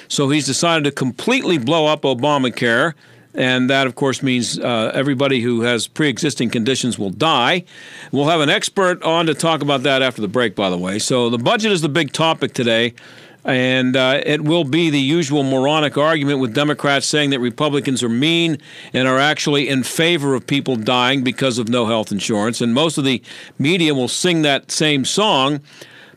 So he's decided to completely blow up Obamacare. And that, of course, means everybody who has pre-existing conditions will die. We'll have an expert on to talk about that after the break, by the way. So the budget is the big topic today. And it will be the usual moronic argument with Democrats saying that Republicans are mean and are actually in favor of people dying because of no health insurance. And most of the media will sing that same song.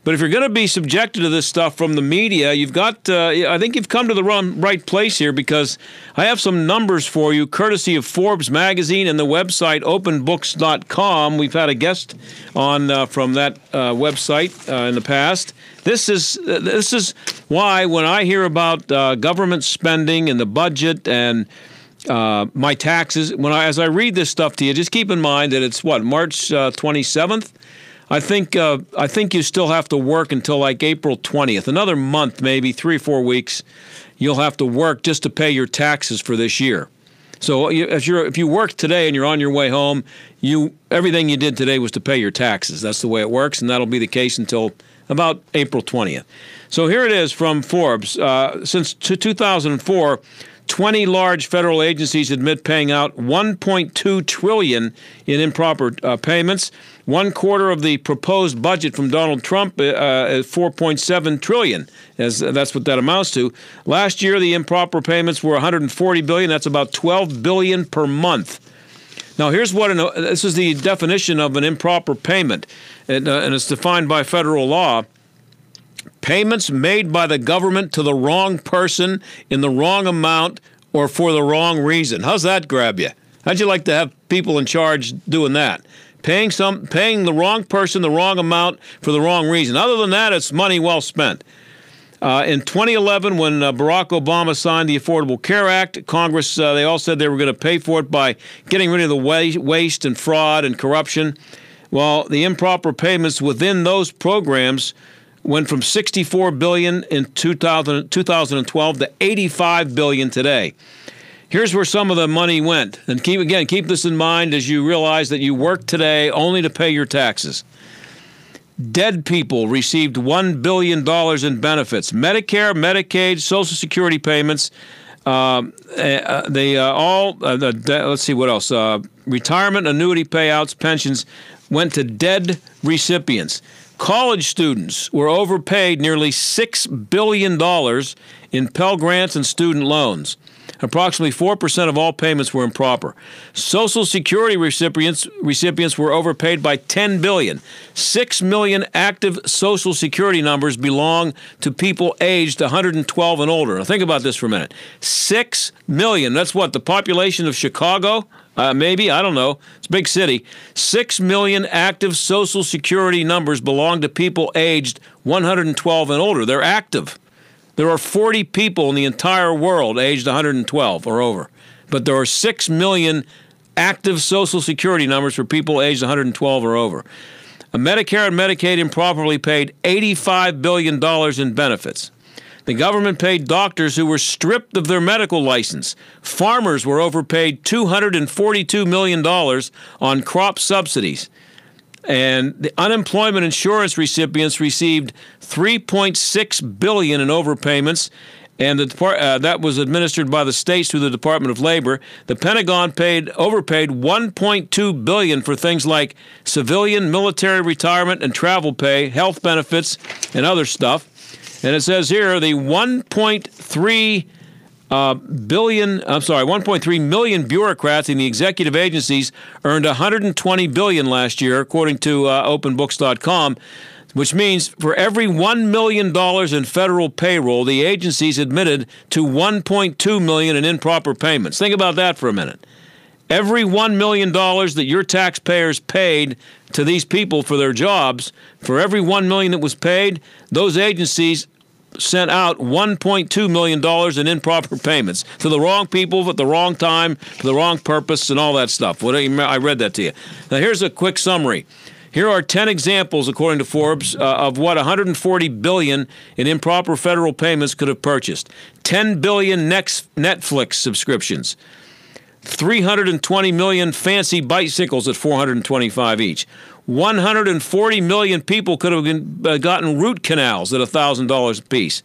But if you're going to be subjected to this stuff from the media, you've got, I think you've come to the right place here, because I have some numbers for you, courtesy of Forbes magazine and the website openbooks.com. We've had a guest on from that website in the past. This is why when I hear about government spending and the budget and my taxes, as I read this stuff to you, just keep in mind that it's March 27th. I think you still have to work until like April 20th, another month, maybe 3 or 4 weeks. You'll have to work just to pay your taxes for this year. So if you work today and you're on your way home, everything you did today was to pay your taxes. That's the way it works, and that'll be the case until about April 20th. So here it is from Forbes. Since 2004, 20 large federal agencies admit paying out $1.2 trillion in improper payments. 1/4 of the proposed budget from Donald Trump is $4.7 trillion. That's what that amounts to. Last year, the improper payments were $140 billion. That's about $12 billion per month. Now, here's this is the definition of an improper payment, and it's defined by federal law. Payments made by the government to the wrong person in the wrong amount or for the wrong reason. How's that grab you? How'd you like to have people in charge doing that? Paying the wrong person the wrong amount for the wrong reason. Other than that, it's money well spent. In 2011, when Barack Obama signed the Affordable Care Act, Congress, they all said they were going to pay for it by getting rid of the waste and fraud and corruption. Well, the improper payments within those programs went from $64 billion in 2012 to $85 billion today. Here's where some of the money went. And keep this in mind as you realize that you work today only to pay your taxes. Dead people received $1 billion in benefits. Medicare, Medicaid, Social Security payments. Let's see what else. Retirement, annuity payouts, pensions went to dead recipients. College students were overpaid nearly $6 billion in Pell Grants and student loans. Approximately 4% of all payments were improper. Social Security recipients were overpaid by $10 billion. 6 million active Social Security numbers belong to people aged 112 and older. Now think about this for a minute. 6 million. That's what, the population of Chicago? Maybe, I don't know. It's a big city. 6 million active Social Security numbers belong to people aged 112 and older. They're active. There are 40 people in the entire world aged 112 or over, but there are 6 million active Social Security numbers for people aged 112 or over. Medicare and Medicaid improperly paid $85 billion in benefits. The government paid doctors who were stripped of their medical license. Farmers were overpaid $242 million on crop subsidies. And the unemployment insurance recipients received $3.6 billion in overpayments, and that was administered by the states through the Department of Labor. The Pentagon overpaid $1.2 billion for things like civilian, military retirement and travel pay, health benefits, and other stuff. And it says here the 1.3 million bureaucrats in the executive agencies earned $120 billion last year, according to openbooks.com, which means for every $1 million in federal payroll, the agencies admitted to $1.2 million in improper payments. Think about that for a minute. Every $1 million that your taxpayers paid to these people for their jobs, for every $1 million that was paid, those agencies sent out $1.2 million in improper payments to the wrong people at the wrong time, for the wrong purpose, and all that stuff. I read that to you. Now, here's a quick summary. Here are 10 examples, according to Forbes, of what $140 billion in improper federal payments could have purchased. $10 billion Netflix subscriptions. 320 million fancy bicycles at $425 each. 140 million people could have gotten root canals at $1,000 apiece.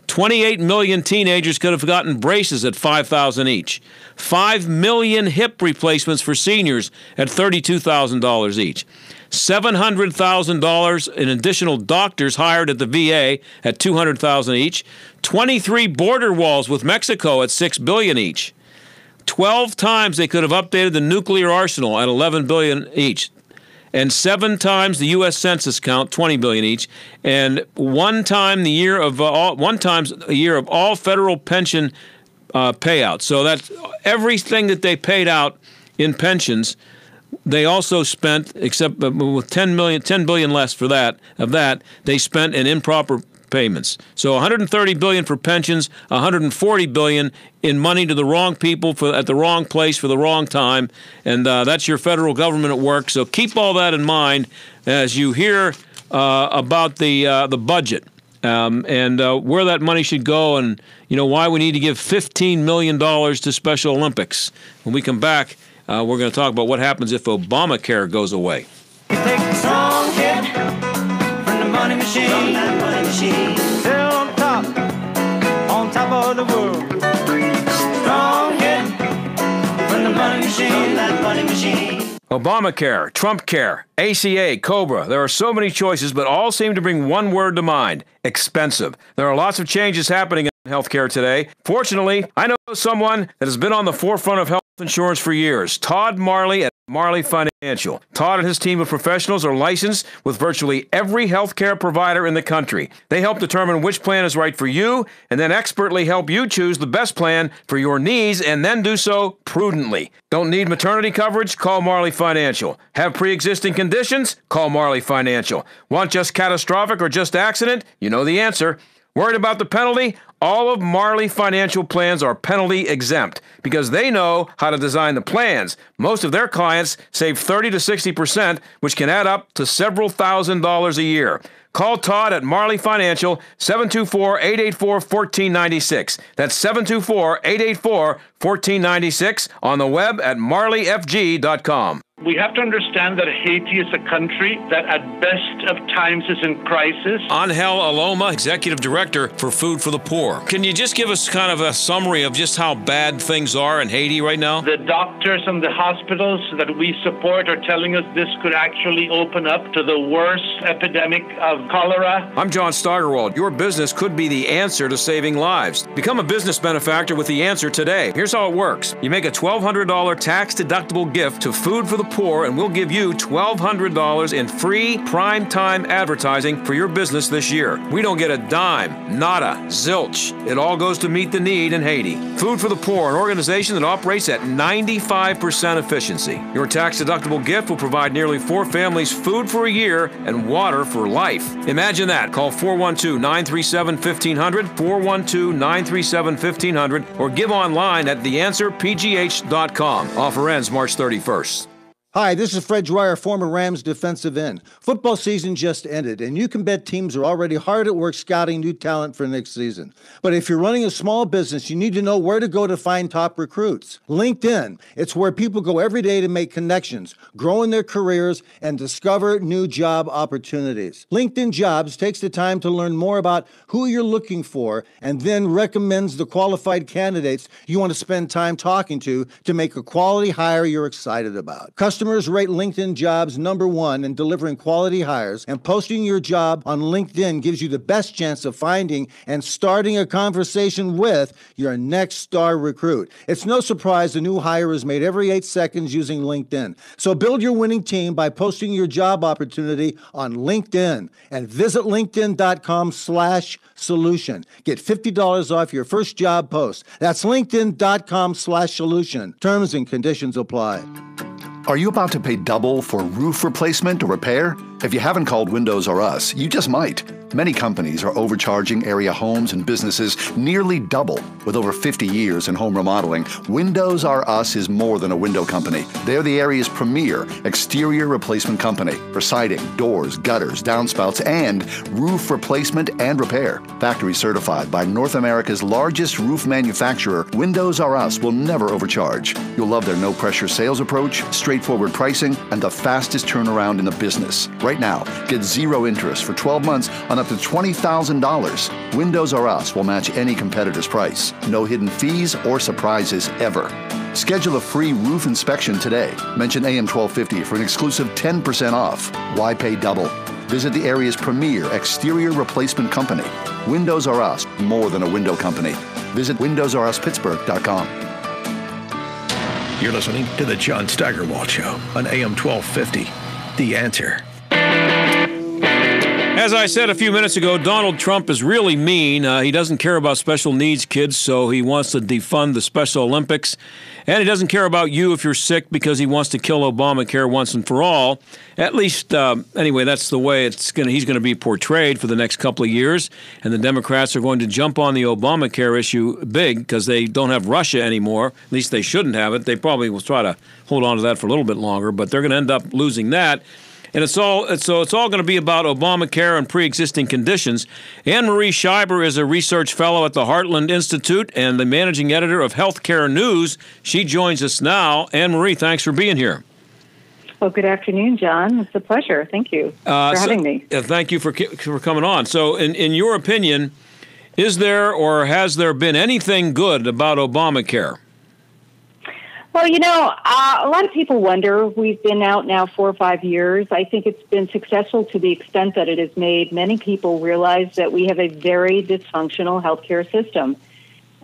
28 million teenagers could have gotten braces at $5,000 each. 5 million hip replacements for seniors at $32,000 each. $700,000 in additional doctors hired at the VA at $200,000 each. 23 border walls with Mexico at $6 billion each. 12 times they could have updated the nuclear arsenal at $11 billion each. And 7 times the U.S. Census count, $20 billion each, and one times a year of all federal pension payouts. So that's everything that they paid out in pensions. They also spent, except with $10 billion less for that they spent in improper payments. So $130 billion for pensions, $140 billion in money to the wrong people at the wrong place for the wrong time, and that's your federal government at work. So keep all that in mind as you hear about the budget and where that money should go, and why we need to give $15 million to Special Olympics. When we come back, we're going to talk about what happens if Obamacare goes away. Take a strong hit from the money machine. From that money machine. They're on top of the world. Strong hit from the money machine. From that money machine. Obamacare, Trumpcare, ACA, COBRA. There are so many choices, but all seem to bring one word to mind: expensive. There are lots of changes happening in healthcare today. Fortunately, I know someone that has been on the forefront of health insurance for years: Todd Marley at Marley Financial. Todd and his team of professionals are licensed with virtually every healthcare provider in the country. They help determine which plan is right for you and then expertly help you choose the best plan for your needs, and then do so prudently. Don't need maternity coverage? Call Marley Financial. Have pre-existing conditions? Call Marley Financial. Want just catastrophic or just accident? You know the answer. Worried about the penalty? All of Marley Financial plans are penalty exempt because they know how to design the plans. Most of their clients save 30 to 60%, which can add up to several $1,000s a year. Call Todd at Marley Financial, 724-884-1496. That's 724-884-1496, on the web at marleyfg.com. We have to understand that Haiti is a country that at best of times is in crisis. Angel Aloma, Executive Director for Food for the Poor. Can you just give us kind of a summary of just how bad things are in Haiti right now? The doctors and the hospitals that we support are telling us this could actually open up to the worst epidemic of cholera. I'm John Steigerwald. Your business could be the answer to saving lives. Become a business benefactor with The Answer today. Here's how it works. You make a $1,200 tax-deductible gift to Food for the Poor, and we'll give you $1,200 in free prime-time advertising for your business this year. We don't get a dime, nada, zilch. It all goes to meet the need in Haiti. Food for the Poor, an organization that operates at 95% efficiency. Your tax-deductible gift will provide nearly 4 families food for a year and water for life. Imagine that. Call 412-937-1500, 412-937-1500, or give online at theanswerpgh.com. Offer ends March 31st. Hi, this is Fred Dwyer, former Rams defensive end. Football season just ended, and you can bet teams are already hard at work scouting new talent for next season. But if you're running a small business, you need to know where to go to find top recruits. LinkedIn. It's where people go every day to make connections, grow in their careers, and discover new job opportunities. LinkedIn Jobs takes the time to learn more about who you're looking for and then recommends the qualified candidates you want to spend time talking to make a quality hire you're excited about. Customers rate LinkedIn Jobs #1 in delivering quality hires, and posting your job on LinkedIn gives you the best chance of finding and starting a conversation with your next star recruit. It's no surprise a new hire is made every 8 seconds using LinkedIn. So build your winning team by posting your job opportunity on LinkedIn and visit linkedin.com/solution. Get $50 off your first job post. That's linkedin.com/solution. Terms and conditions apply. Are you about to pay double for roof replacement or repair? If you haven't called Windows or Us, you just might. Many companies are overcharging area homes and businesses nearly double. With over 50 years in home remodeling, Windows R Us is more than a window company. They're the area's premier exterior replacement company for siding, doors, gutters, downspouts, and roof replacement and repair. Factory certified by North America's largest roof manufacturer, Windows R Us will never overcharge. You'll love their no-pressure sales approach, straightforward pricing, and the fastest turnaround in the business. Right now, get zero interest for 12 months on up to $20,000. Windows R Us will match any competitor's price. No hidden fees or surprises ever. Schedule a free roof inspection today. Mention AM 1250 for an exclusive 10% off. Why pay double? Visit the area's premier exterior replacement company. Windows R Us, more than a window company. Visit WindowsRUsPittsburgh.com. You're listening to the John Steigerwald Show on AM 1250. The Answer. As I said a few minutes ago, Donald Trump is really mean. He doesn't care about special needs kids, so he wants to defund the Special Olympics. And he doesn't care about you if you're sick because he wants to kill Obamacare once and for all. At least, anyway, that's the way he's going to be portrayed for the next couple of years. And the Democrats are going to jump on the Obamacare issue big because they don't have Russia anymore. At least they shouldn't have it. They probably will try to hold on to that for a little bit longer, but they're going to end up losing that. And it's all going to be about Obamacare and pre-existing conditions. AnneMarie Schieber is a research fellow at the Heartland Institute and the managing editor of Healthcare News. She joins us now. AnneMarie, thanks for being here. Well, good afternoon, John. It's a pleasure. Thank you for having me. Thank you for coming on. So, in your opinion, is there or has there been anything good about Obamacare? Well, a lot of people wonder. We've been out now 4 or 5 years. I think it's been successful to the extent that it has made many people realize that we have a very dysfunctional healthcare system.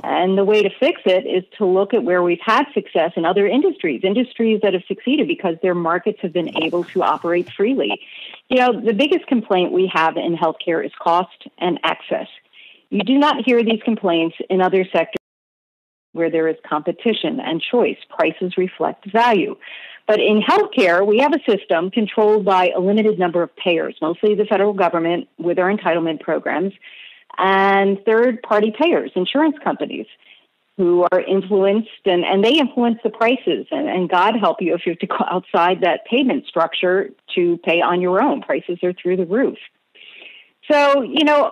And the way to fix it is to look at where we've had success in other industries that have succeeded because their markets have been able to operate freely. The biggest complaint we have in healthcare is cost and access. You do not hear these complaints in other sectors where there is competition and choice. Prices reflect value. But in healthcare, we have a system controlled by a limited number of payers, mostly the federal government with our entitlement programs, and third-party payers, insurance companies, who are influenced, and they influence the prices. And God help you if you have to go outside that payment structure to pay on your own. Prices are through the roof. So,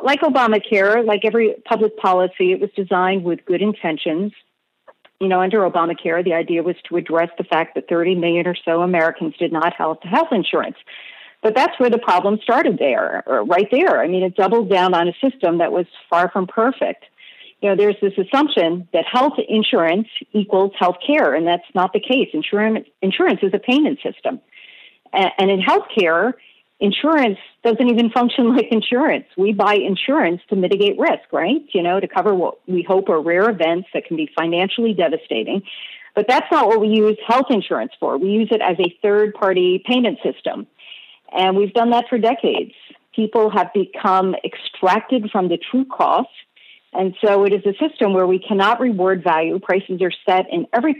like Obamacare, like every public policy, it was designed with good intentions. Under Obamacare, the idea was to address the fact that 30 million or so Americans did not have health insurance. But that's where the problem started right there. I mean, it doubled down on a system that was far from perfect. There's this assumption that health insurance equals health care, and that's not the case. Insurance is a payment system. And in health care, insurance doesn't even function like insurance. We buy insurance to mitigate risk, right? To cover what we hope are rare events that can be financially devastating. But that's not what we use health insurance for. We use it as a third-party payment system. And we've done that for decades. People have become extracted from the true cost. And so it is a system where we cannot reward value. Prices are set in every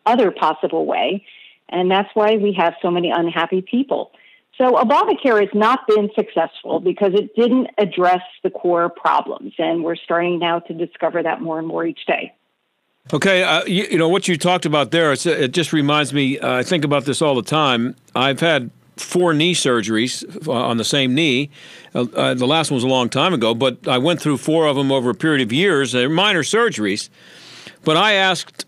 other possible way. And that's why we have so many unhappy people. So Obamacare has not been successful because it didn't address the core problems, and we're starting now to discover that more and more each day. Okay, what you talked about there, it just reminds me, I think about this all the time. I've had 4 knee surgeries on the same knee. The last one was a long time ago, but I went through 4 of them over a period of years. They're minor surgeries, but I asked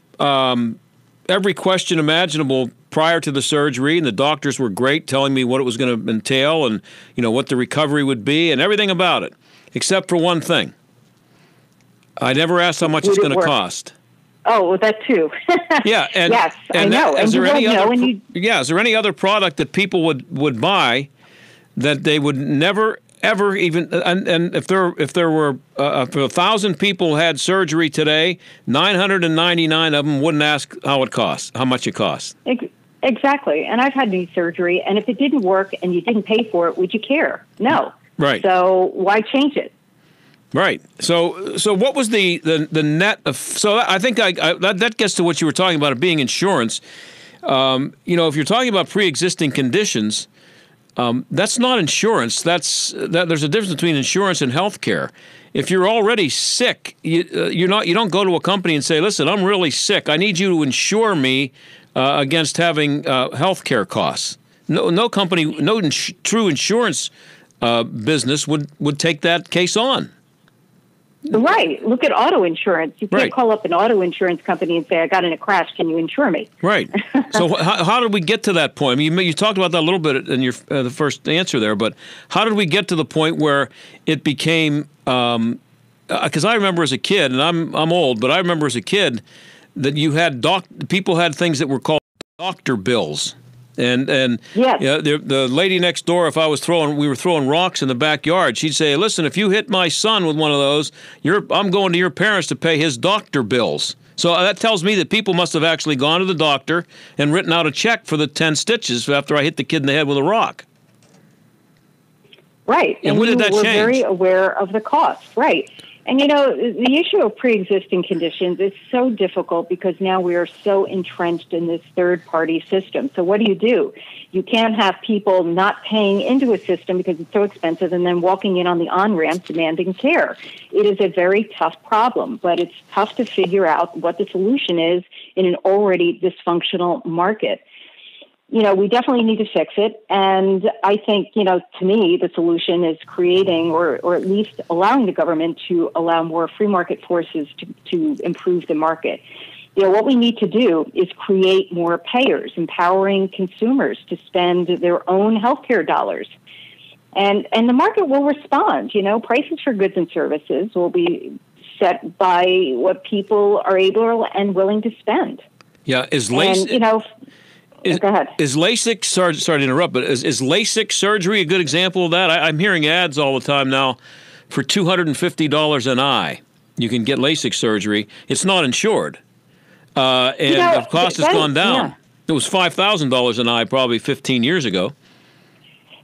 every question imaginable prior to the surgery, and the doctors were great, telling me what it was going to entail and, what the recovery would be and everything about it, except for one thing. I never asked how much it's going to cost. Oh, well, that too. Yeah, and yes, I know. Is there any other product that people would buy that they would never ever even? And if there were 1,000 people had surgery today, 999 of them wouldn't ask how much it costs. Exactly. And I've had knee surgery, and if it didn't work and you didn't pay for it, would you care? No. Right. So why change it? Right. So what was the net of? So I think that gets to what you were talking about, it being insurance. If you're talking about pre-existing conditions, That's not insurance. There's a difference between insurance and health care. If you're already sick, you don't go to a company and say, "Listen, I'm really sick. I need you to insure me against having health care costs." No company, true insurance business would take that case on. Right. Look at auto insurance. You can't call up an auto insurance company and say, "I got in a crash. Can you insure me?" Right. So how did we get to that point? I mean, you talked about that a little bit in your the first answer there, but how did we get to the point where it became? Because I remember as a kid, and I'm old, but I remember as a kid that you had people had things that were called doctor bills. And yes. The lady next door, if we were throwing rocks in the backyard, she'd say, "Listen, if you hit my son with one of those, I'm going to your parents to pay his doctor bills." So that tells me that people must have actually gone to the doctor and written out a check for the 10 stitches after I hit the kid in the head with a rock. Right. And when did that change? We're very aware of the cost. Right. And, the issue of pre-existing conditions is so difficult because now we are so entrenched in this third-party system. So what do? You can't have people not paying into a system because it's so expensive and then walking in on the on-ramp demanding care. It is a very tough problem, but it's tough to figure out what the solution is in an already dysfunctional market. We definitely need to fix it. And I think, to me, the solution is creating or at least allowing the government to allow more free market forces to improve the market. What we need to do is create more payers, empowering consumers to spend their own healthcare dollars. And the market will respond. Prices for goods and services will be set by what people are able and willing to spend. Yeah, Go ahead. Is LASIK, sorry to interrupt, but is LASIK surgery a good example of that? I'm hearing ads all the time now for $250 an eye. You can get LASIK surgery. It's not insured. And the cost has gone down. Yeah. It was $5,000 an eye probably 15 years ago.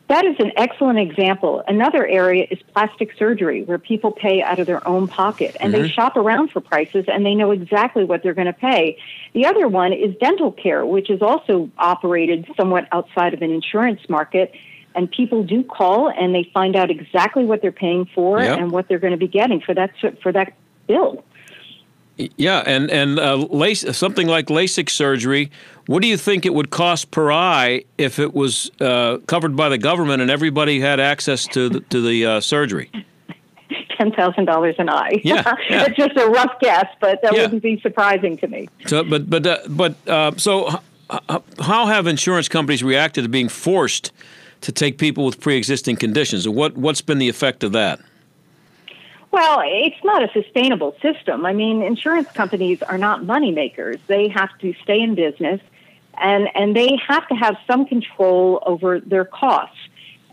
That is an excellent example. Another area is plastic surgery, where people pay out of their own pocket, and they shop around for prices, and they know exactly what they're going to pay. The other one is dental care, which is also operated somewhat outside of an insurance market, and people do call, and they find out exactly what they're paying for and what they're going to be getting for that bill. Yeah, and something like LASIK surgery, what do you think it would cost per eye if it was covered by the government and everybody had access to the surgery? $10,000 an eye. Yeah. It's just a rough guess, but that wouldn't be surprising to me. So, so how have insurance companies reacted to being forced to take people with pre-existing conditions? And what's been the effect of that? Well, it's not a sustainable system. I mean, insurance companies are not money makers. They have to stay in business, and they have to have some control over their costs.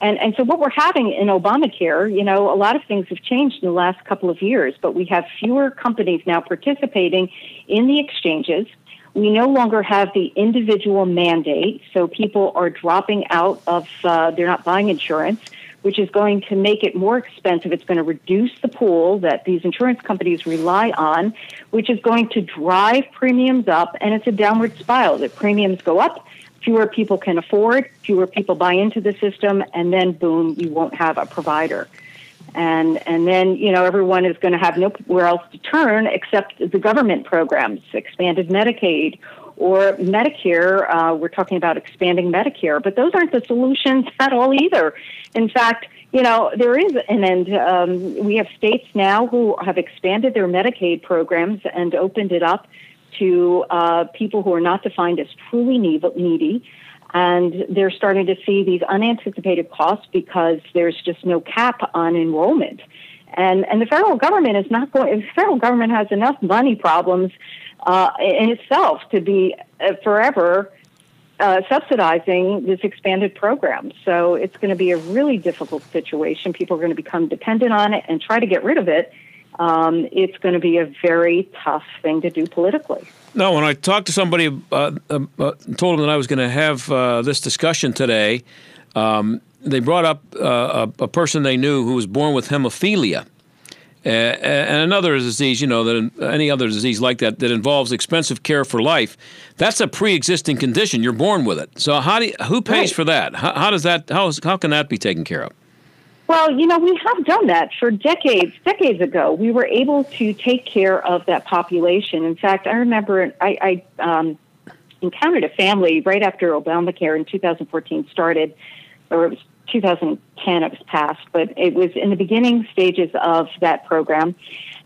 And so what we're having in Obamacare, a lot of things have changed in the last couple of years, but we have fewer companies now participating in the exchanges. We no longer have the individual mandate, so people are dropping out of, they're not buying insurance, which is going to make it more expensive. It's going to reduce the pool that these insurance companies rely on, which is going to drive premiums up, and it's a downward spiral. The premiums go up, fewer people can afford, fewer people buy into the system, and then, boom, you won't have a provider. And then, everyone is going to have nowhere else to turn except the government programs, expanded Medicaid, or Medicare. We're talking about expanding Medicare, but those aren't the solutions at all either. In fact, there is an end. We have states now who have expanded their Medicaid programs and opened it up to people who are not defined as truly needy. And they're starting to see these unanticipated costs because there's just no cap on enrollment. And the federal government is not going. The federal government has enough money problems in itself to be forever subsidizing this expanded program. So it's going to be a really difficult situation. People are going to become dependent on it and try to get rid of it. It's going to be a very tough thing to do politically. No, when I talked to somebody, told them that I was going to have this discussion today, they brought up a person they knew who was born with hemophilia. and another disease, that any other disease like that involves expensive care for life, that's a pre-existing condition. You're born with it. So who pays for that? How can that be taken care of? Well, we have done that for decades. Decades ago, we were able to take care of that population. In fact, I remember I encountered a family right after Obamacare in 2014 started, or it was 2010 it was passed, but it was in the beginning stages of that program.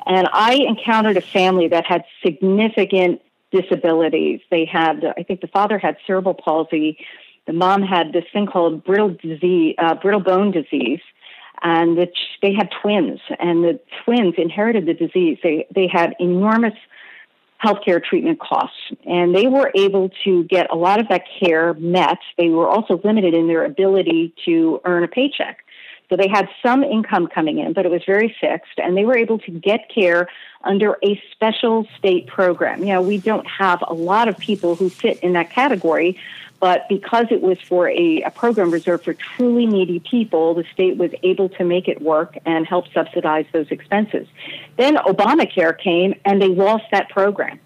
And I encountered a family that had significant disabilities. They had, I think the father had cerebral palsy. The mom had this thing called brittle bone disease. And they had twins, and the twins inherited the disease. They had enormous healthcare treatment costs, and they were able to get a lot of that care met. They were also limited in their ability to earn a paycheck. So they had some income coming in, but it was very fixed, and they were able to get care under a special state program. We don't have a lot of people who fit in that category, but because it was for a program reserved for truly needy people, the state was able to make it work and help subsidize those expenses. Then Obamacare came, and they lost that program.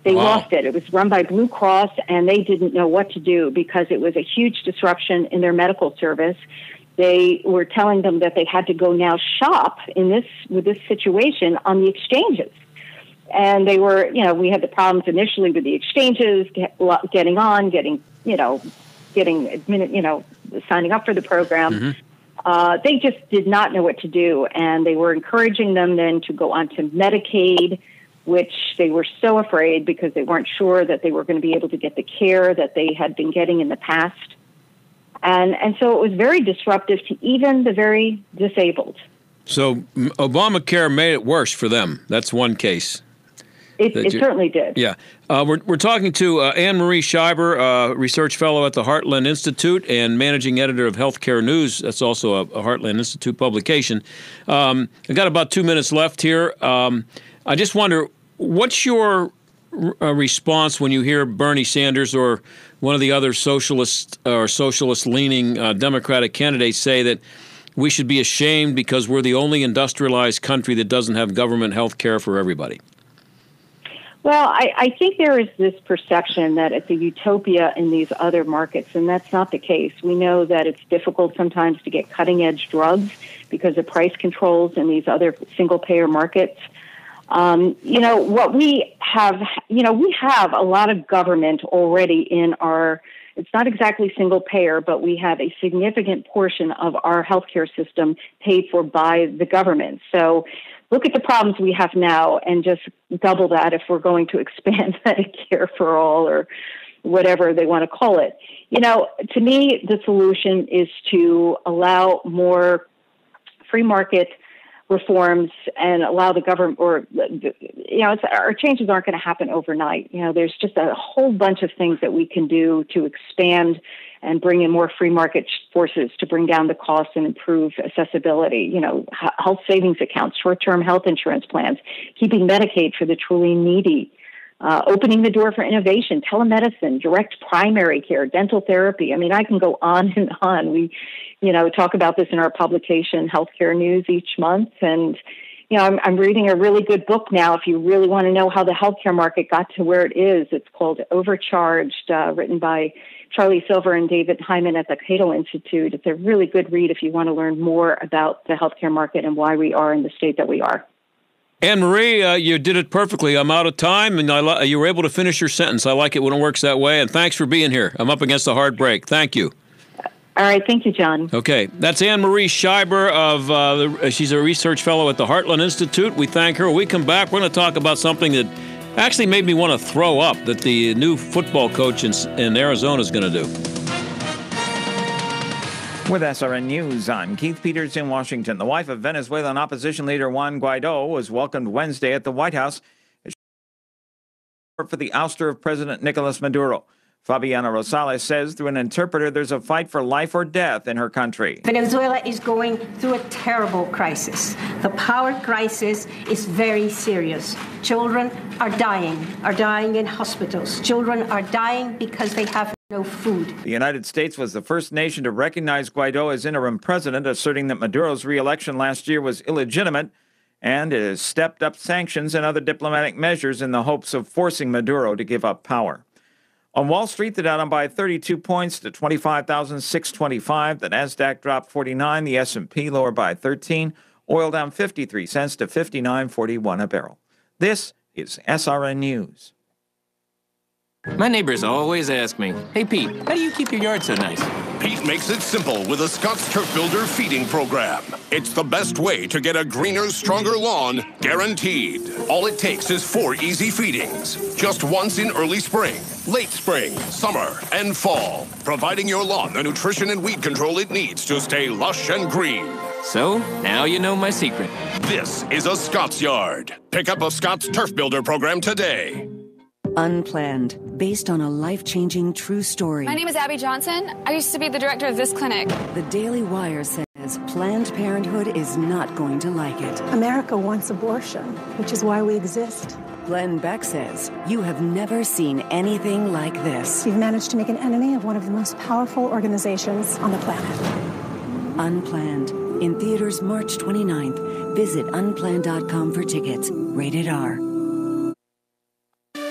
They lost it. It was run by Blue Cross, and they didn't know what to do because it was a huge disruption in their medical service. They were telling them that they had to go now shop with this situation on the exchanges. And they were, we had the problems initially with the exchanges, signing up for the program. Mm-hmm. They just did not know what to do. And they were encouraging them then to go on to Medicaid, which they were so afraid because they weren't sure that they were going to be able to get the care that they had been getting in the past. And so it was very disruptive to even the very disabled. So Obamacare made it worse for them. That's one case. It certainly did. Yeah. We're talking to AnneMarie Schieber, research fellow at the Heartland Institute and managing editor of Healthcare News. That's also a Heartland Institute publication. I've got about 2 minutes left here. I just wonder, what's your response when you hear Bernie Sanders or one of the other socialist or socialist-leaning Democratic candidates say that we should be ashamed because we're the only industrialized country that doesn't have government health care for everybody? Well, I think there is this perception that it's a utopia in these other markets, and that's not the case. We know that it's difficult sometimes to get cutting-edge drugs because of price controls in these other single-payer markets. What we have, we have a lot of government already in our, it's not exactly single payer, but we have a significant portion of our healthcare system paid for by the government. So look at the problems we have now and just double that if we're going to expand Medicare for all or whatever they want to call it. To me, the solution is to allow more free market reforms and allow the government, our changes aren't going to happen overnight. There's just a whole bunch of things that we can do to expand and bring in more free market forces to bring down the costs and improve accessibility. Health savings accounts, short-term health insurance plans, keeping Medicaid for the truly needy, opening the door for innovation, telemedicine, direct primary care, dental therapy. I mean, I can go on and on. We, talk about this in our publication, Healthcare News, each month. And, I'm reading a really good book now. If you really want to know how the healthcare market got to where it is, it's called Overcharged, written by Charlie Silver and David Hyman at the Cato Institute. It's a really good read if you want to learn more about the healthcare market and why we are in the state that we are. AnneMarie, you did it perfectly. I'm out of time, and you were able to finish your sentence. I like it when it works that way, and thanks for being here. I'm up against a hard break. Thank you. All right. Thank you, John. Okay. That's AnneMarie Schieber. She's a research fellow at the Heartland Institute. We thank her. When we come back, we're going to talk about something that actually made me want to throw up, that the new football coach in Arizona is going to do. With SRN News, I'm Keith Peters in Washington. The wife of Venezuelan opposition leader Juan Guaido was welcomed Wednesday at the White House for the ouster of President Nicolas Maduro. Fabiana Rosales says through an interpreter there's a fight for life or death in her country. Venezuela is going through a terrible crisis. The power crisis is very serious. Children are dying in hospitals. Children are dying because they have no food. The United States was the first nation to recognize Guaido as interim president, asserting that Maduro's re-election last year was illegitimate. and it has stepped up sanctions and other diplomatic measures in the hopes of forcing Maduro to give up power. On Wall Street, the Dow down by 32 points to 25,625. The Nasdaq dropped 49. The S&P lower by 13. Oil down 53 cents to $59.41 a barrel. This is SRN News. My neighbors always ask me, "Hey Pete, how do you keep your yard so nice?" Pete makes it simple with a Scott's Turf Builder feeding program. It's the best way to get a greener, stronger lawn, guaranteed. All it takes is 4 easy feedings. Just once in early spring, late spring, summer, and fall, providing your lawn the nutrition and weed control it needs to stay lush and green. So, now you know my secret. This is a Scott's Yard. Pick up a Scott's Turf Builder program today. Unplanned, based on a life-changing true story. My name is Abby Johnson. I used to be the director of this clinic. The Daily Wire says Planned Parenthood is not going to like it. America wants abortion, which is why we exist. Glenn Beck says, you have never seen anything like this. You've managed to make an enemy of one of the most powerful organizations on the planet. Unplanned, in theaters March 29th. Visit unplanned.com for tickets. Rated R.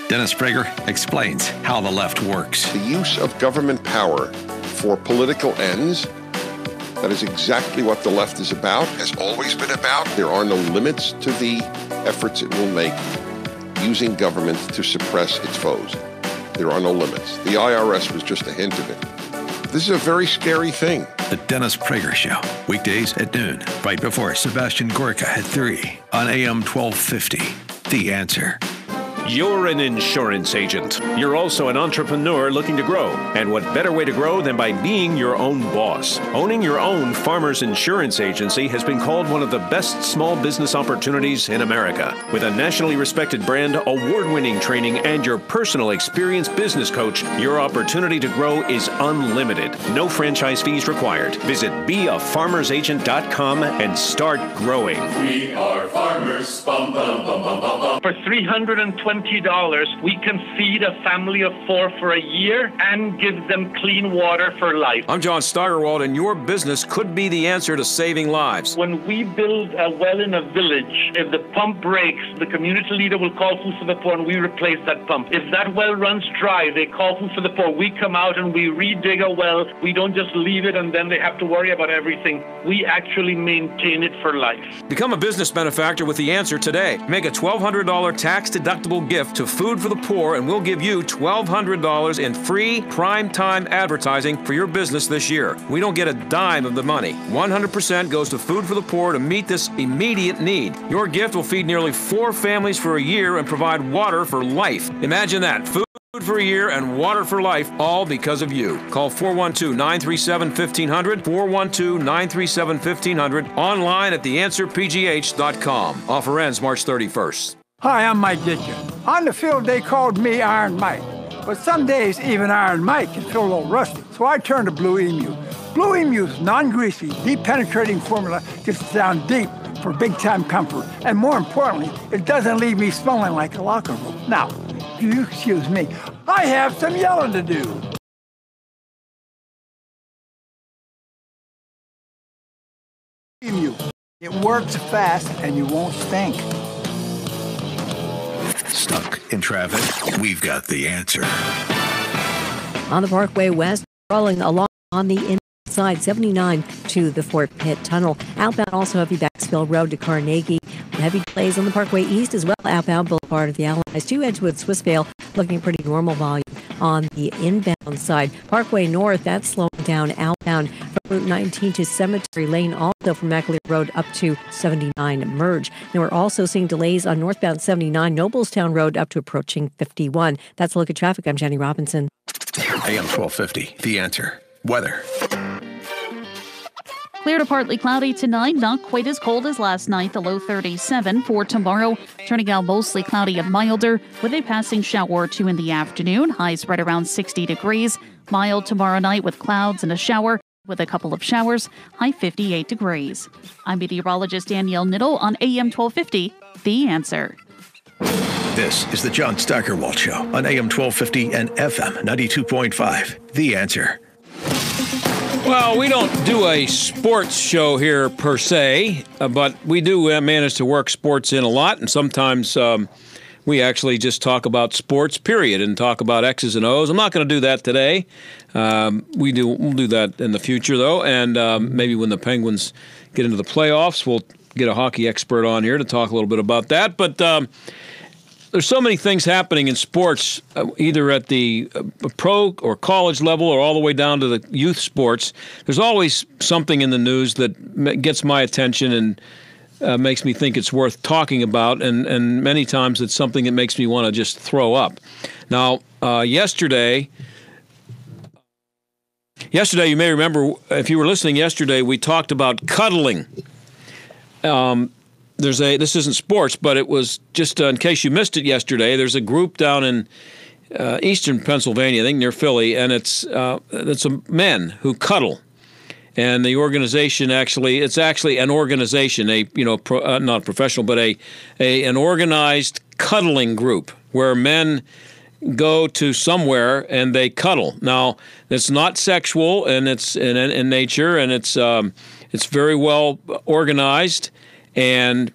Dennis Prager explains how the left works. The use of government power for political ends, that is exactly what the left is about, has always been about. There are no limits to the efforts it will make using government to suppress its foes. There are no limits. The IRS was just a hint of it. This is a very scary thing. The Dennis Prager Show, weekdays at noon, right before Sebastian Gorka at 3 on AM 1250. The Answer. You're an insurance agent. You're also an entrepreneur looking to grow. And what better way to grow than by being your own boss? Owning your own Farmers Insurance Agency has been called one of the best small business opportunities in America. With a nationally respected brand, award-winning training, and your personal experienced business coach, your opportunity to grow is unlimited. No franchise fees required. Visit beafarmersagent.com and start growing. We are farmers. Bum, bum, bum, bum, bum, bum. For $320, we can feed a family of 4 for a year and give them clean water for life. I'm John Steigerwald, and your business could be the answer to saving lives. When we build a well in a village, if the pump breaks, the community leader will call Food for the Poor and we replace that pump. If that well runs dry, they call Food for the Poor. We come out and we redig a well. We don't just leave it and then they have to worry about everything. We actually maintain it for life. Become a business benefactor with the answer today. Make a $1,200 tax-deductible gift to Food for the Poor, and we'll give you $1,200 in free prime-time advertising for your business this year. We don't get a dime of the money. 100% goes to Food for the Poor to meet this immediate need. Your gift will feed nearly 4 families for a year and provide water for life. Imagine that. Food for a year and water for life, all because of you. Call 412-937-1500, 412-937-1500, online at theanswerpgh.com. Offer ends March 31st. Hi, I'm Mike Ditcher. On the field, they called me Iron Mike. But some days, even Iron Mike can feel a little rusty. So I turned to Blue Emu. Blue Emu's non-greasy, deep-penetrating formula gets it down deep for big-time comfort. And more importantly, it doesn't leave me smelling like a locker room. Now, if you excuse me, I have some yelling to do. Emu. It works fast and you won't stink. Stuck in traffic? We've got the answer. On the Parkway West, rolling along on the inside, 79 to the Fort Pitt Tunnel. Outbound, also heavy Baxville Road to Carnegie. Heavy delays on the Parkway East as well. Outbound Boulevard of the Allies to Edgewood, Swissvale, looking pretty normal volume on the inbound side. Parkway North, that's slowing down outbound from Route 19 to Cemetery Lane, also from McAleer Road up to 79 Merge. And we're also seeing delays on northbound 79 Noblestown Road up to approaching 51. That's a look at traffic. I'm Jenny Robinson. AM 1250, The Answer. Weather. Clear to partly cloudy tonight, not quite as cold as last night, the low 37. For tomorrow, turning out mostly cloudy and milder, with a passing shower or 2 in the afternoon. Highs right around 60 degrees. Mild tomorrow night with clouds and a shower, with a couple of showers. High 58 degrees. I'm meteorologist Danielle Niddle on AM 1250, The Answer. This is the John Steigerwald Show on AM 1250 and FM 92.5, The Answer. Well, we don't do a sports show here per se, but we do manage to work sports in a lot, and sometimes we actually just talk about sports, period, and talk about X's and O's. I'm not going to do that today. We'll do that in the future, though, and maybe when the Penguins get into the playoffs, we'll get a hockey expert on here to talk a little bit about that. But there's so many things happening in sports, either at the pro or college level or all the way down to the youth sports. There's always something in the news that gets my attention and makes me think it's worth talking about, and many times it's something that makes me want to just throw up. Now, yesterday, you may remember, if you were listening yesterday, we talked about cuddling. This isn't sports, but it was just in case you missed it yesterday. There's a group down in eastern Pennsylvania, I think near Philly, and it's men who cuddle. And the organization it's actually an organization, not professional, but an organized cuddling group where men go to somewhere and they cuddle. Now, it's not sexual, and it's in nature, and it's very well organized. And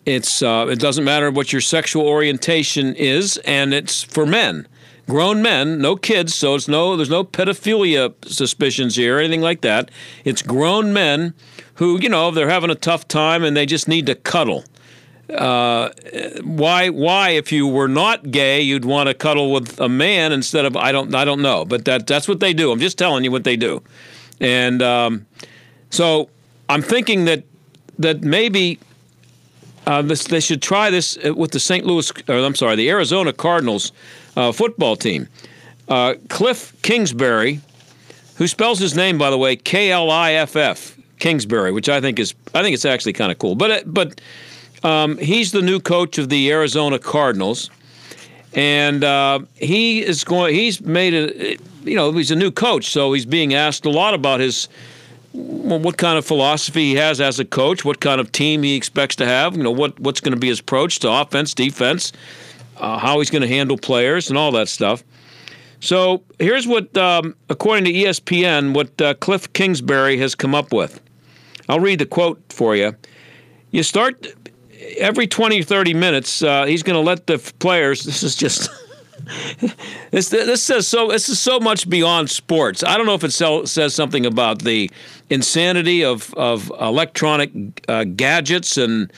it doesn't matter what your sexual orientation is, and it's for men, grown men, no kids. So there's no pedophilia suspicions here or anything like that. It's grown men who, they're having a tough time and they just need to cuddle. Why? If you were not gay, you'd want to cuddle with a man instead of I don't know, but that's what they do. I'm just telling you what they do, and so I'm thinking that maybe they should try this with the Arizona Cardinals football team. Cliff Kingsbury, who spells his name, by the way, Kliff, Kingsbury, which I think it's actually kind of cool. But he's the new coach of the Arizona Cardinals, and he's made he's a new coach, so he's being asked a lot about what kind of philosophy he has as a coach, what kind of team he expects to have, what's going to be his approach to offense, defense, how he's going to handle players, and all that stuff. So here's what, according to ESPN, what Cliff Kingsbury has come up with. I'll read the quote for you. You start every 20 or 30 minutes, he's going to let the players, this is just... This is so much beyond sports. I don't know if it says something about the insanity of electronic gadgets and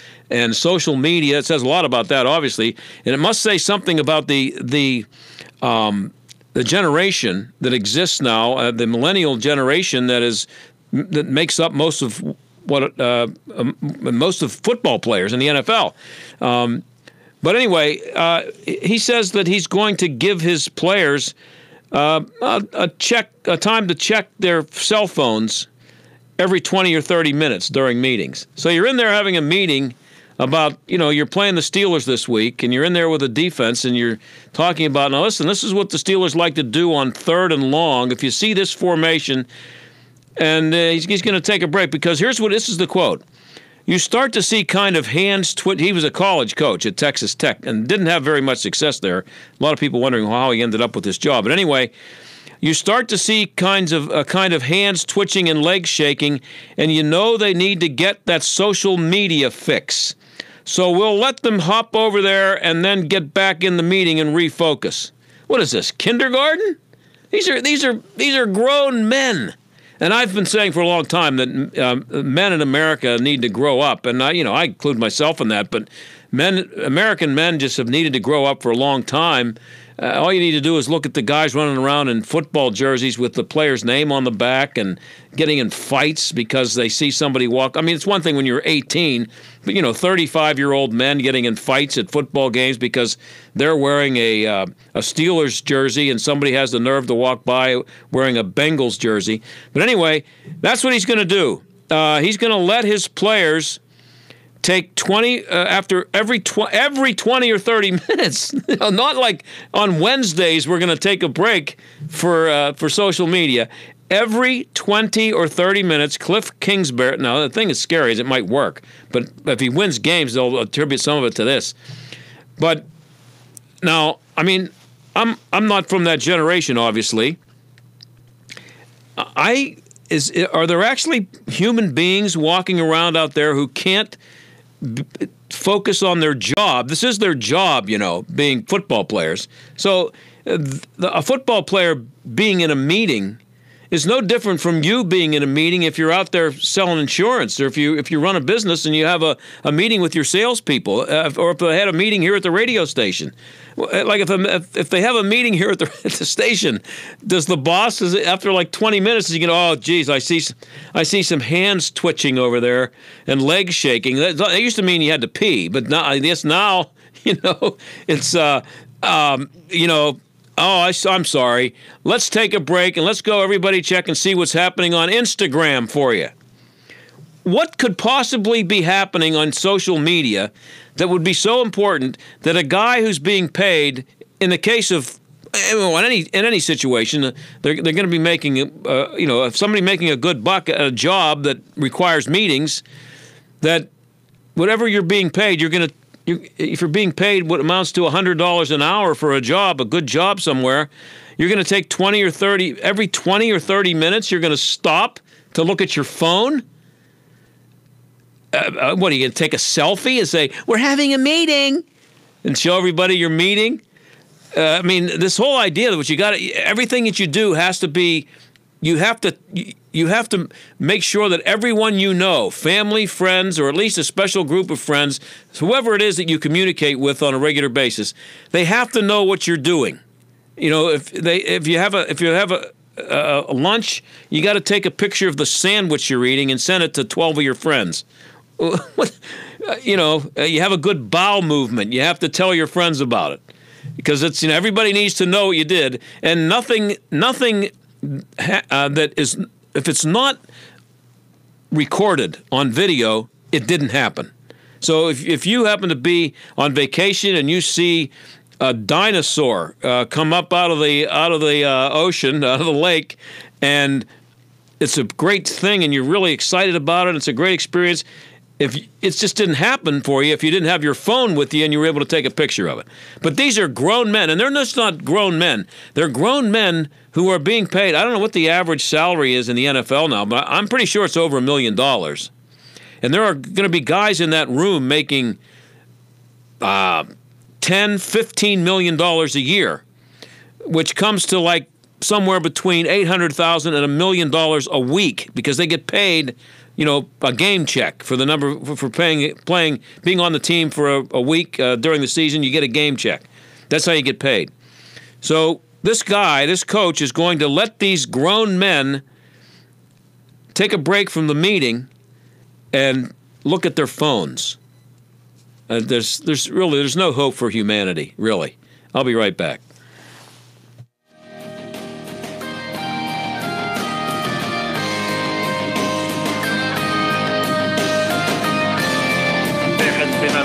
social media. It says a lot about that, obviously, and it must say something about the generation that exists now, the millennial generation that makes up most of football players in the NFL. But anyway, he says that he's going to give his players a time to check their cell phones every 20 or 30 minutes during meetings. So you're in there having a meeting about, you're playing the Steelers this week, and you're in there with a defense, and you're talking about, now listen, this is what the Steelers like to do on 3rd and long. If you see this formation, and he's going to take a break, because this is the quote. You start to see kind of hands twitch. He was a college coach at Texas Tech and didn't have very much success there. A lot of people wondering how he ended up with this job. But anyway, you start to see kind of hands twitching and legs shaking, and they need to get that social media fix. So we'll let them hop over there and then get back in the meeting and refocus. What is this, kindergarten? These are grown men. And I've been saying for a long time that men in America need to grow up, and I include myself in that. But American men just have needed to grow up for a long time. All you need to do is look at the guys running around in football jerseys with the player's name on the back and getting in fights because they see somebody walk. I mean, it's one thing when you're 18, but 35-year-old men getting in fights at football games because they're wearing a Steelers jersey and somebody has the nerve to walk by wearing a Bengals jersey. But anyway, that's what he's going to do. He's going to let his players take 20 after every 20 or 30 minutes. Not like on Wednesdays we're going to take a break for social media. Every 20 or 30 minutes, Cliff Kingsbury. Now the thing that's scary is it might work, but if he wins games, they'll attribute some of it to this. But now, I mean, I'm not from that generation, obviously. are there actually human beings walking around out there who can't focus on their job? This is their job, being football players. So a football player being in a meeting is no different from you being in a meeting if you're out there selling insurance, or if you run a business and you have a meeting with your salespeople, or if they had a meeting here at the radio station. Like if they have a meeting here at the station, does the boss, after like 20 minutes, is he going, oh geez, I see some hands twitching over there and legs shaking. That used to mean you had to pee, but now I guess now it's oh, I'm sorry. Let's take a break and let's go everybody check and see what's happening on Instagram for you. What could possibly be happening on social media that would be so important that a guy who's being paid, in the case of in any situation, they're going to be making if somebody making a good buck at a job that requires meetings, that whatever you're being paid, if you're being paid what amounts to $100 an hour for a job, a good job somewhere, you're going to take 20 or 30, every 20 or 30 minutes, you're going to stop to look at your phone? What, are you going to take a selfie and say, we're having a meeting, and show everybody your meeting? This whole idea that everything that you do has to be, you have to make sure that everyone family, friends, or at least a special group of friends, whoever it is that you communicate with on a regular basis, they have to know what you're doing. If you have a lunch, you got to take a picture of the sandwich you're eating and send it to 12 of your friends. You have a good bowel movement. You have to tell your friends about it, because it's everybody needs to know what you did, and nothing that is, if it's not recorded on video, it didn't happen. So if you happen to be on vacation and you see a dinosaur come up out of the ocean, out of the lake, and it's a great thing and you're really excited about it, it's a great experience. If it just didn't happen for you if you didn't have your phone with you and you were able to take a picture of it. But these are grown men, and they're just not grown men. They're grown men who are being paid. I don't know what the average salary is in the NFL now, but I'm pretty sure it's over $1 million. And there are going to be guys in that room making $10, $15 million a year, which comes to like somewhere between $800,000 and $1 million a week, because they get paid a game check for the number for being on the team for a week during the season. You get a game check. That's how you get paid. So this coach is going to let these grown men take a break from the meeting and look at their phones. There's no hope for humanity, really. I'll be right back.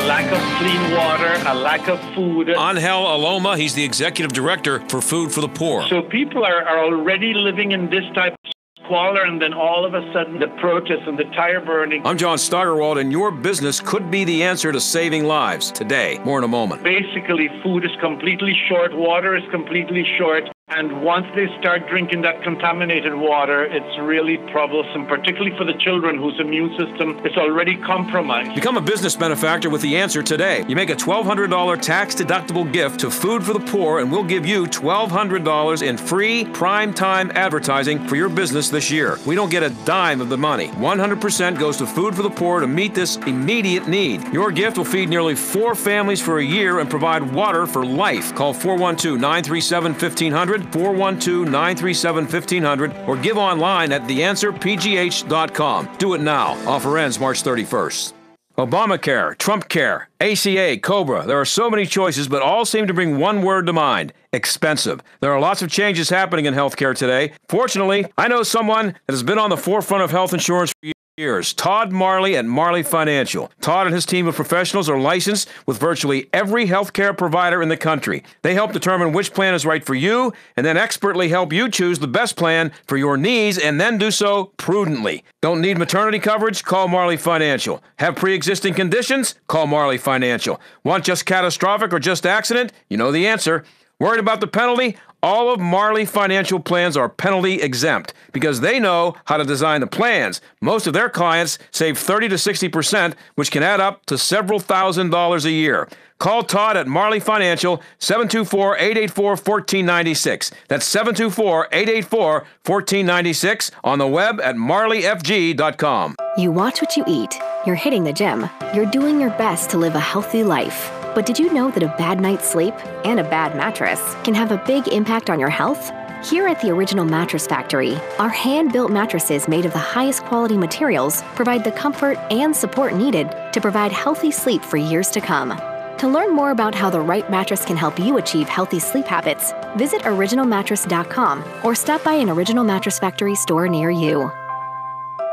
Lack of clean water, a lack of food. Angel Aloma, he's the executive director for Food for the Poor. So people are already living in this type of squalor, and then all of a sudden the protests and the tire burning. I'm John Steigerwald, and your business could be the answer to saving lives today. More in a moment. Basically, food is completely short, water is completely short. And once they start drinking that contaminated water, it's really troublesome, particularly for the children whose immune system is already compromised. Become a business benefactor with The Answer today. You make a $1,200 tax-deductible gift to Food for the Poor, and we'll give you $1,200 in free prime-time advertising for your business this year. We don't get a dime of the money. 100% goes to Food for the Poor to meet this immediate need. Your gift will feed nearly 4 families for a year and provide water for life. Call 412-937-1500. 412-937-1500, or give online at theanswerpgh.com. Do it now. Offer ends March 31st. Obamacare, Trump Care, ACA, COBRA. There are so many choices, but all seem to bring one word to mind: expensive. There are lots of changes happening in healthcare today. Fortunately, I know someone that has been on the forefront of health insurance for years. Todd Marley at Marley Financial. Todd and his team of professionals are licensed with virtually every healthcare provider in the country. They help determine which plan is right for you, and then expertly help you choose the best plan for your needs, and then do so prudently. Don't need maternity coverage? Call Marley Financial. Have pre-existing conditions? Call Marley Financial. Want just catastrophic or just accident? You know the answer. Worried about the penalty? All of Marley Financial plans are penalty exempt because they know how to design the plans. Most of their clients save 30 to 60%, which can add up to several $1,000s a year. Call Todd at Marley Financial, 724-884-1496. That's 724-884-1496 on the web at marleyfg.com. You watch what you eat. You're hitting the gym. You're doing your best to live a healthy life. But did you know that a bad night's sleep and a bad mattress can have a big impact on your health? Here at the Original Mattress Factory, our hand-built mattresses made of the highest quality materials provide the comfort and support needed to provide healthy sleep for years to come. To learn more about how the right mattress can help you achieve healthy sleep habits, visit originalmattress.com or stop by an Original Mattress Factory store near you.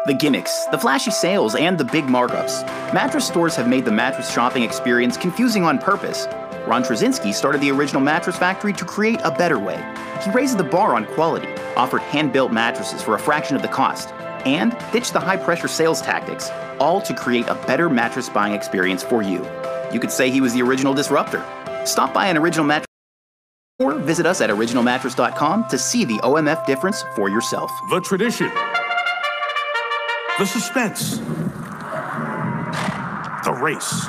The gimmicks, the flashy sales, and the big markups. Mattress stores have made the mattress shopping experience confusing on purpose. Ron Trzynski started the Original Mattress Factory to create a better way. He raised the bar on quality, offered hand-built mattresses for a fraction of the cost, and ditched the high-pressure sales tactics, all to create a better mattress buying experience for you. You could say he was the original disruptor. Stop by an Original Mattress or visit us at originalmattress.com to see the OMF difference for yourself. The tradition. The suspense. The race.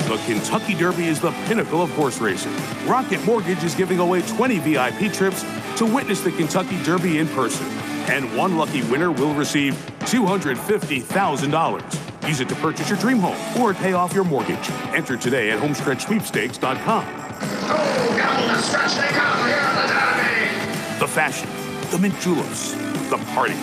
The Kentucky Derby is the pinnacle of horse racing. Rocket Mortgage is giving away 20 VIP trips to witness the Kentucky Derby in person. And one lucky winner will receive $250,000. Use it to purchase your dream home or pay off your mortgage. Enter today at homestretchsweepstakes.com. Oh, down the stretch they come here at the Derby. The fashion, the mint juleps, the parties.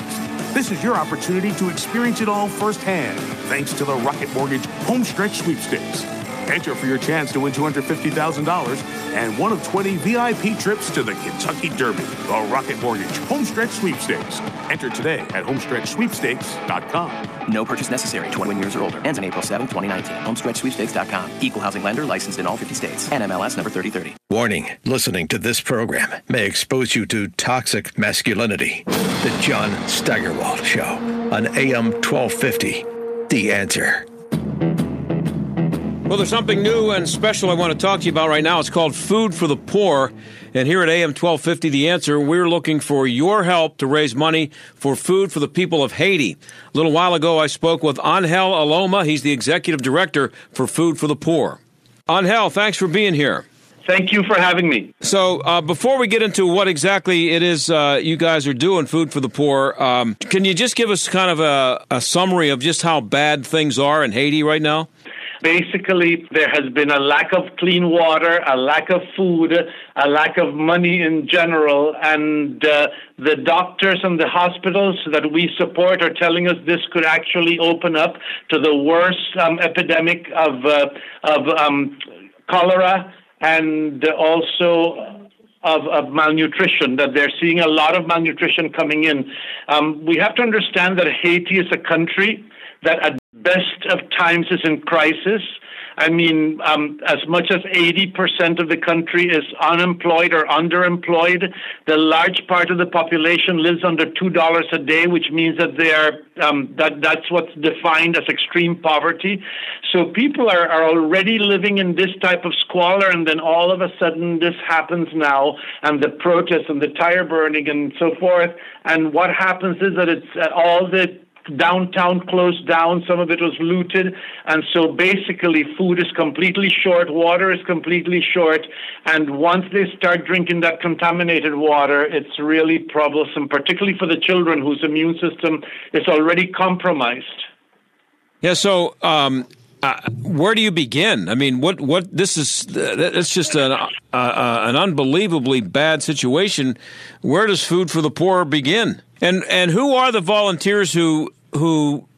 This is your opportunity to experience it all firsthand, thanks to the Rocket Mortgage Homestretch Sweepstakes. Enter for your chance to win $250,000 and one of 20 VIP trips to the Kentucky Derby. The Rocket Mortgage Homestretch Sweepstakes. Enter today at homestretchsweepstakes.com. No purchase necessary. 21 years or older. Ends on April 7, 2019. Homestretchsweepstakes.com. Equal housing lender licensed in all 50 states. NMLS number 3030. Warning, listening to this program may expose you to toxic masculinity. The John Steigerwald Show on AM 1250. The Answer. Well, there's something new and special I want to talk to you about right now. It's called Food for the Poor. And here at AM 1250, The Answer, we're looking for your help to raise money for food for the people of Haiti. A little while ago, I spoke with Angel Aloma. He's the executive director for Food for the Poor. Angel, thanks for being here. Thank you for having me. So before we get into what exactly it is you guys are doing, Food for the Poor, can you just give us kind of a summary of just how bad things are in Haiti right now? Basically, there has been a lack of clean water, a lack of food, a lack of money in general, and the doctors and the hospitals that we support are telling us this could actually open up to the worst epidemic of cholera and also of malnutrition, that they're seeing a lot of malnutrition coming in. We have to understand that Haiti is a country that at best of times is in crisis. I mean, as much as 80% of the country is unemployed or underemployed. The large part of the population lives under $2 a day, which means that they are that's what's defined as extreme poverty. So people are already living in this type of squalor, and then all of a sudden this happens now, and the protests and the tire burning and so forth. And what happens is that it's all the downtown closed down, some of it was looted, and so basically food is completely short, water is completely short, and once they start drinking that contaminated water, it's really troublesome, particularly for the children whose immune system is already compromised. Yeah, so where do you begin? I mean, what this is, it's just an unbelievably bad situation. Where does Food for the Poor begin? And who are the volunteers who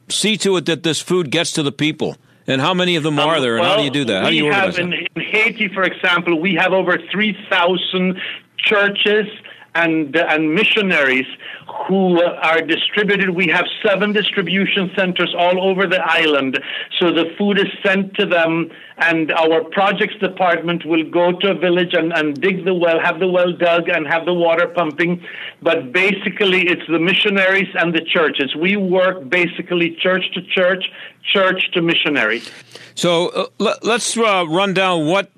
see to it that this food gets to the people? And how many of them are there, and how do you do that? How do you organize that? In Haiti, for example, we have over 3,000 churches and missionaries who are distributed. We have 7 distribution centers all over the island. So the food is sent to them, and our projects department will go to a village and dig the well, have the well dug, and have the water pumping. But basically, it's the missionaries and the churches. We work basically church to church, church to missionary. So let's run down what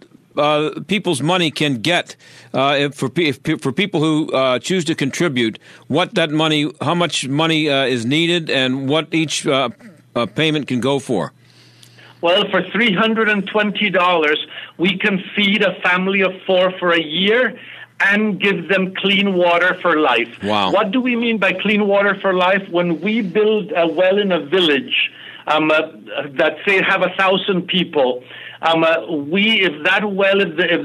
people's money can get for people who choose to contribute, what that money, how much money is needed, and what each payment can go for? Well, for $320, we can feed a family of 4 for a year and give them clean water for life. Wow. What do we mean by clean water for life? When we build a well in a village that, say, have 1,000 people, if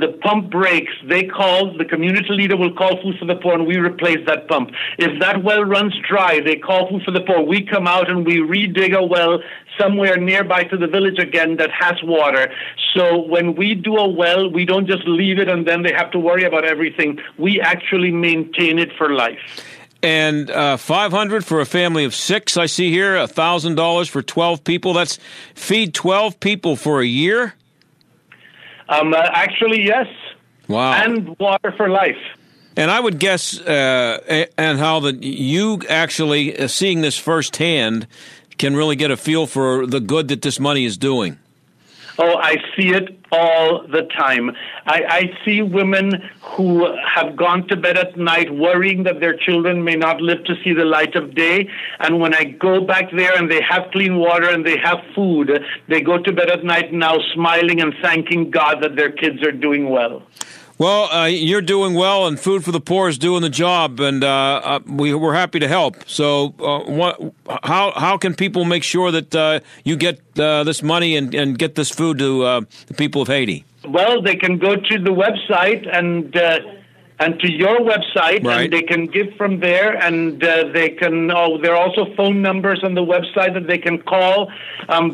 the pump breaks, the community leader will call Food for the Poor, and we replace that pump. If that well runs dry, they call Food for the Poor. We come out and we redig a well somewhere nearby to the village again that has water. So when we do a well, we don't just leave it and then they have to worry about everything. We actually maintain it for life. And $500 for a family of 6, I see here, $1,000 for 12 people. That's feed 12 people for a year? Actually, yes. Wow. And water for life. And I would guess, and how that you actually, seeing this firsthand, can really get a feel for the good that this money is doing. Oh, I see it all the time. I see women who have gone to bed at night worrying that their children may not live to see the light of day. And when I go back there and they have clean water and they have food, they go to bed at night now smiling and thanking God that their kids are doing well. Well, you're doing well, and Food for the Poor is doing the job, and we're happy to help. So how can people make sure that you get this money and get this food to the people of Haiti? Well, they can go to the website and to your website, right. And they can give from there, and they can. There are also phone numbers on the website that they can call.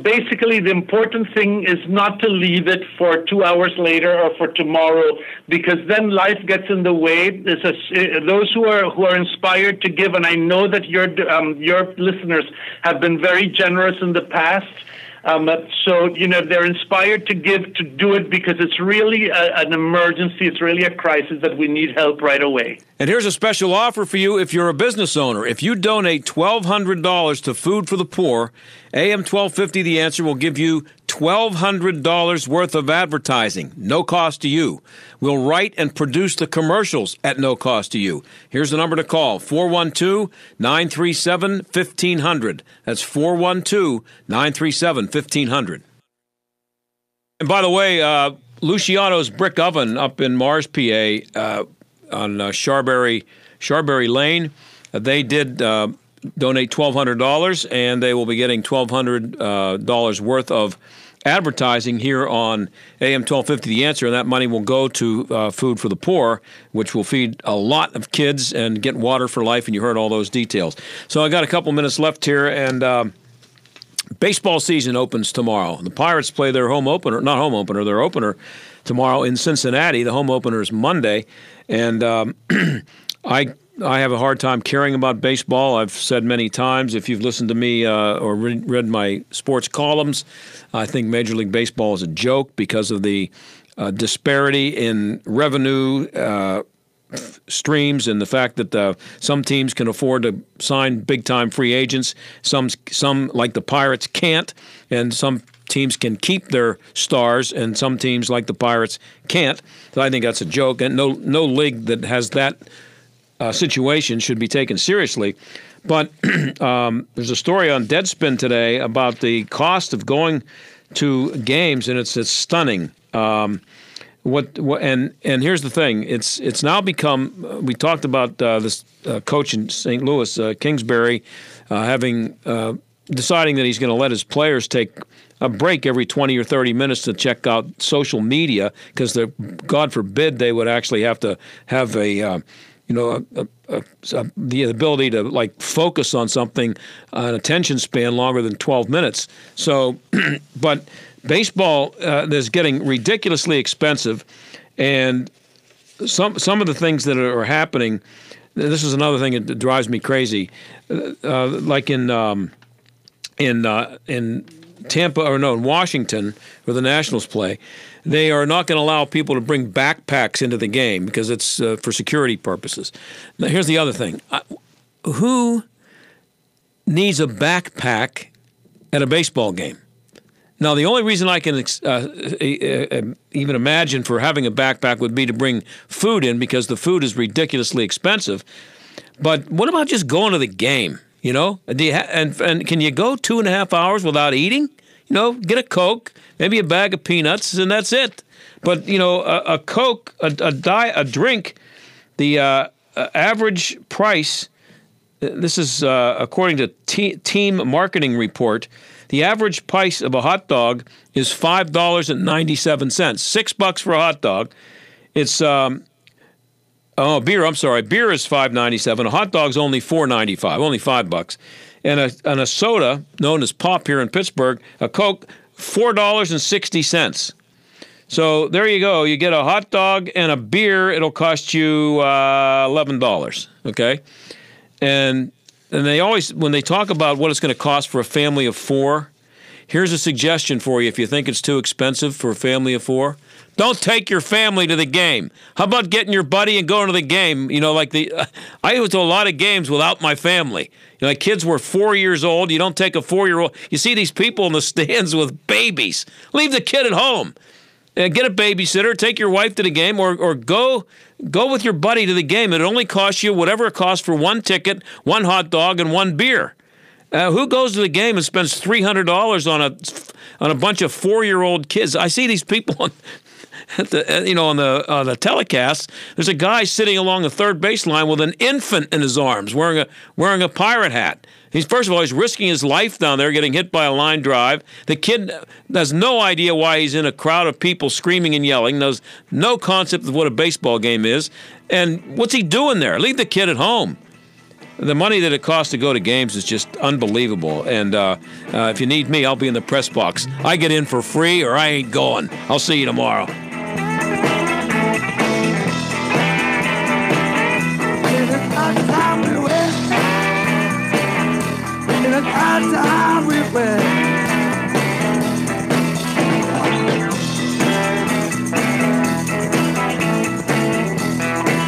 Basically, the important thing is not to leave it for 2 hours later or for tomorrow, because then life gets in the way. Those who are inspired to give, and I know that your listeners have been very generous in the past. So, they're inspired to give, to do it because it's really an emergency. It's really a crisis that we need help right away. And here's a special offer for you if you're a business owner. If you donate $1,200 to Food for the Poor, AM 1250 The Answer will give you $1,200 worth of advertising, no cost to you. We'll write and produce the commercials at no cost to you. Here's the number to call, 412-937-1500. That's 412-937-1500. And by the way, Luciano's Brick Oven up in Mars, PA, on Sharberry Lane, they did donate $1,200, and they will be getting $1,200 worth of advertising here on AM 1250 The Answer, and that money will go to Food for the Poor, which will feed a lot of kids and get water for life, and you heard all those details. So I got a couple minutes left here, and baseball season opens tomorrow. The Pirates play their their opener tomorrow in Cincinnati. The home opener is Monday, and I have a hard time caring about baseball. I've said many times, if you've listened to me or read my sports columns, I think Major League Baseball is a joke because of the disparity in revenue streams and the fact that some teams can afford to sign big-time free agents. Some like the Pirates can't, and some teams can keep their stars, and some teams like the Pirates can't. So I think that's a joke, and no league that has that situation should be taken seriously. But there's a story on Deadspin today about the cost of going to games, and it's stunning. And here's the thing: it's now become. We talked about this coach in St. Louis, Kingsbury, having deciding that he's going to let his players take a break every 20 or 30 minutes to check out social media, because God forbid they would actually have to have the ability to focus on something, an attention span longer than 12 minutes. So, but baseball is getting ridiculously expensive, and some of the things that are happening. This is another thing that drives me crazy. Like in Tampa, in Washington, where the Nationals play, they are not going to allow people to bring backpacks into the game because it's for security purposes. Now, here's the other thing. Who needs a backpack at a baseball game? Now, the only reason I can even imagine for having a backpack would be to bring food in, because the food is ridiculously expensive. But what about just going to the game? You know, and can you go 2.5 hours without eating? You know, get a Coke, maybe a bag of peanuts, and that's it. But you know, a Coke, a drink, the average price. This is according to Team Marketing Report. The average price of a hot dog is $5.97. $6 for a hot dog. It's beer. I'm sorry, beer is $5.97. A hot dog's only $4.95, only $5. And a soda known as pop here in Pittsburgh, a Coke, $4.60. So there you go. You get a hot dog and a beer. It'll cost you $11. Okay, and they always, when they talk about what it's going to cost for a family of 4, here's a suggestion for you. If you think it's too expensive for a family of 4, don't take your family to the game. How about getting your buddy and going to the game? You know, like I went to a lot of games without my family. You know, my kids were 4 years old. You don't take a 4-year-old. You see these people in the stands with babies. Leave the kid at home. Get a babysitter, take your wife to the game, or go with your buddy to the game. It only costs you whatever it costs for one ticket, one hot dog, and one beer. Who goes to the game and spends $300 on a bunch of 4-year-old kids? I see these people on the telecast. There's a guy sitting along the third baseline with an infant in his arms, wearing a pirate hat. First of all, he's risking his life down there, getting hit by a line drive. The kid has no idea why he's in a crowd of people screaming and yelling, knows no concept of what a baseball game is. And what's he doing there? Leave the kid at home. The money that it costs to go to games is just unbelievable. And if you need me, I'll be in the press box. I get in for free or I ain't going. I'll see you tomorrow.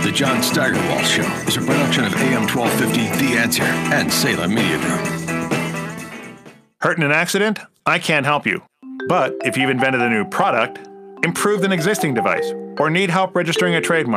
The John Steigerwald Show is a production of AM 1250, The Answer, and Salem Media Group. Hurt in an accident? I can't help you. But if you've invented a new product, improved an existing device, or need help registering a trademark,